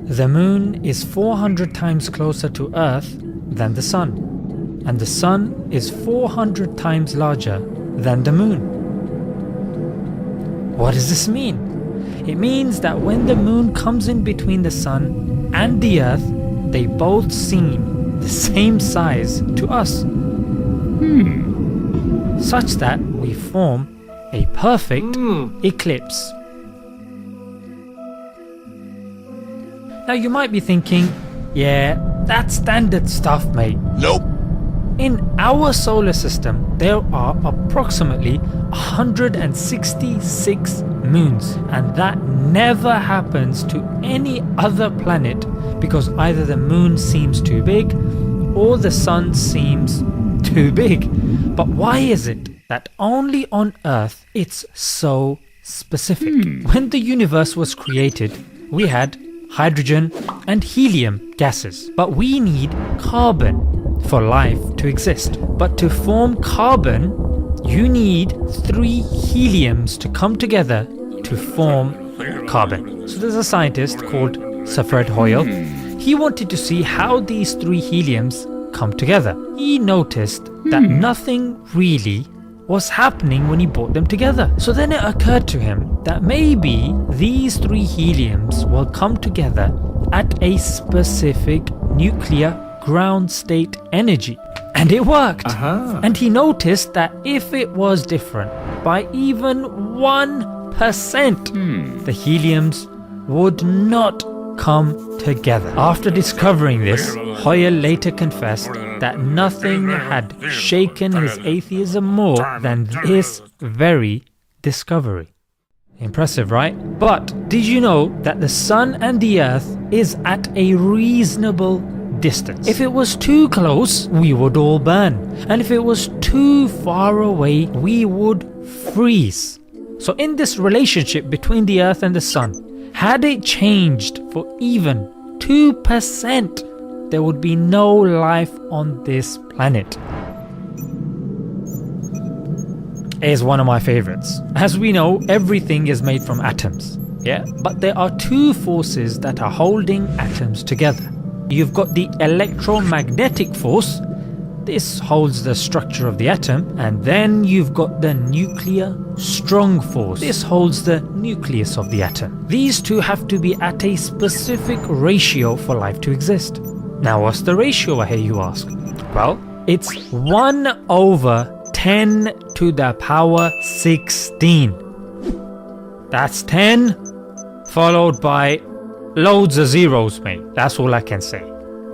The moon is 400 times closer to Earth than the sun, and the sun is 400 times larger than the moon. What does this mean? It means that when the moon comes in between the sun and the Earth, they both seem the same size to us. Such that we form a perfect eclipse. Now you might be thinking, yeah, that's standard stuff, mate. Nope. In our solar system, there are approximately 166 moons, and that never happens to any other planet because either the moon seems too big or the sun seems too big. But why is it that only on Earth it's so specific? When the universe was created, we had hydrogen and helium gases, but we need carbon for life to exist. But to form carbon, you need 3 heliums to come together to form carbon. So there's a scientist called Sir Fred Hoyle. He wanted to see how these 3 heliums come together. He noticed that nothing really was happening when he brought them together. So then it occurred to him that maybe these 3 heliums will come together at a specific nuclear ground state energy. And it worked. And he noticed that if it was different by even 1%, the heliums would not come together. After discovering this, Hoyle later confessed that nothing had shaken his atheism more than this very discovery. Impressive, right? But did you know that the sun and the earth is at a reasonable distance? If it was too close, we would all burn. And if it was too far away, we would freeze. So in this relationship between the earth and the sun, had it changed for even 2%, there would be no life on this planet. Is one of my favorites. As we know, everything is made from atoms. Yeah, but there are 2 forces that are holding atoms together. You've got the electromagnetic force. This holds the structure of the atom, and then you've got the nuclear strong force. This holds the nucleus of the atom. These 2 have to be at a specific ratio for life to exist. Now what's the ratio, I hear you ask? Well, it's 1/10 to the power 16. That's 10 followed by loads of zeros, mate. That's all I can say.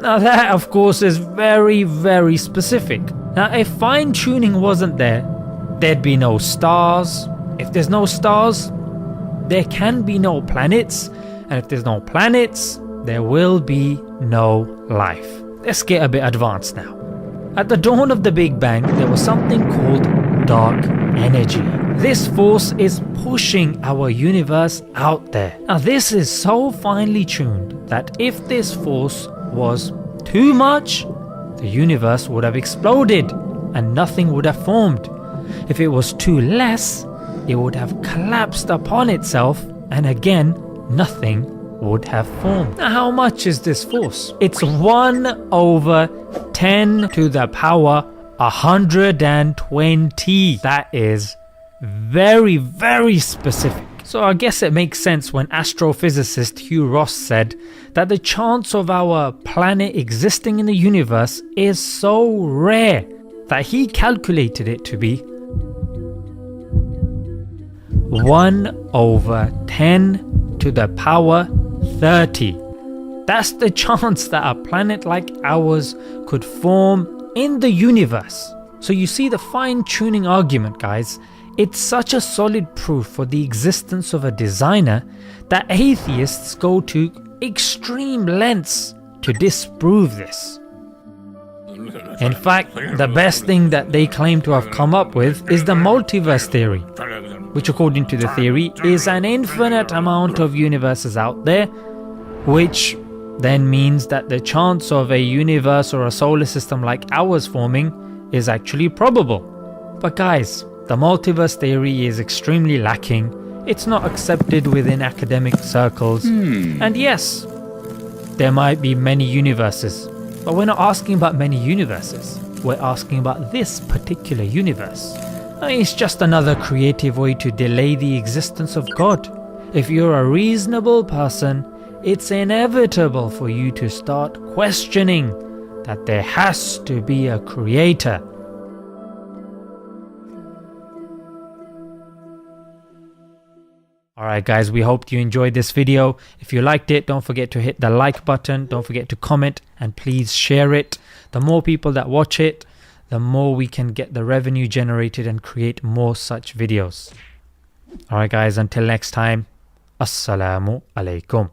Now that of course is very, very specific. Now if fine tuning wasn't there, there'd be no stars. If there's no stars, there can be no planets. And if there's no planets, there will be no life. Let's get a bit advanced now. At the dawn of the Big Bang, there was something called dark energy. This force is pushing our universe out there. Now this is so finely tuned that if this force was too much, the universe would have exploded and nothing would have formed. If it was too less, it would have collapsed upon itself and again nothing would have formed. Now how much is this force? It's 1/10 to the power 120. That is very, very specific. So I guess it makes sense when astrophysicist Hugh Ross said that the chance of our planet existing in the universe is so rare that he calculated it to be 1/10 to the power 30. That's the chance that a planet like ours could form in the universe. So you see the fine-tuning argument, guys. It's such a solid proof for the existence of a designer that atheists go to extreme lengths to disprove this. In fact, the best thing that they claim to have come up with is the multiverse theory, which according to the theory is an infinite amount of universes out there, which then means that the chance of a universe or a solar system like ours forming is actually probable. But guys, the multiverse theory is extremely lacking. It's not accepted within academic circles. And yes, There might be many universes, but we're not asking about many universes. We're asking about this particular universe. It's just another creative way to delay the existence of God. If you're a reasonable person, it's inevitable for you to start questioning that there has to be a creator. Alright guys, we hope you enjoyed this video. If you liked it, don't forget to hit the like button, don't forget to comment, and please share it. The more people that watch it, the more we can get the revenue generated and create more such videos. Alright guys, until next time, Assalamu alaikum.